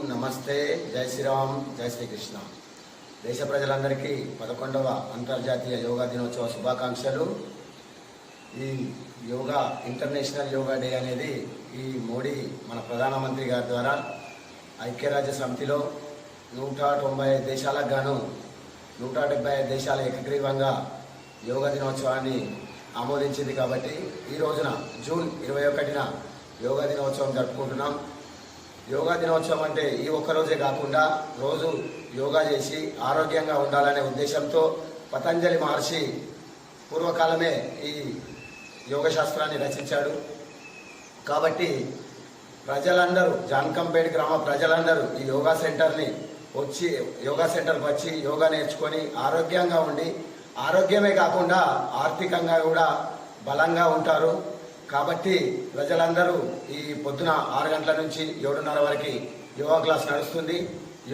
నమస్తే, జై శ్రీరామ్, జై శ్రీకృష్ణ. దేశ ప్రజలందరికీ 11వ అంతర్జాతీయ యోగా దినోత్సవ శుభాకాంక్షలు. ఈ యోగా ఇంటర్నేషనల్ యోగా డే అనేది ఈ మోడీ మన ప్రధానమంత్రి గారి ద్వారా ఐక్యరాజ్య సమితిలో 195 దేశాలకు గాను 175 దేశాల ఏకగ్రీవంగా యోగా దినోత్సవాన్ని ఆమోదించింది. కాబట్టి ఈ రోజున జూన్ 21న యోగా దినోత్సవం జరుపుకుంటున్నాం. యోగా దినోత్సవం అంటే ఈ ఒక్కరోజే కాకుండా రోజు యోగా చేసి ఆరోగ్యంగా ఉండాలనే ఉద్దేశంతో పతంజలి మహర్షి పూర్వకాలమే ఈ యోగ శాస్త్రాన్ని రచించాడు. కాబట్టి ప్రజలందరూ, జాన్కంపేట్ గ్రామ ప్రజలందరూ ఈ యోగా సెంటర్కి వచ్చి యోగా నేర్చుకొని ఆరోగ్యంగా ఉండి, ఆరోగ్యమే కాకుండా ఆర్థికంగా కూడా బలంగా ఉంటారు. కాబట్టి ప్రజలందరూ ఈ పొద్దున 6 గంటల నుంచి 7:30 వరకు యోగా క్లాస్ నడుస్తుంది.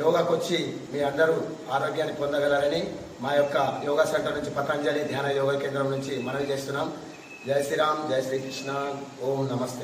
యోగాకు వచ్చి మీ అందరూ ఆరోగ్యాన్ని పొందగలరని మా యొక్క యోగా సెంటర్ నుంచి, పతంజలి ధ్యాన యోగా కేంద్రం నుంచి మనవి చేస్తున్నాం. జై శ్రీరామ్, జై శ్రీకృష్ణ. ఓం నమస్తే.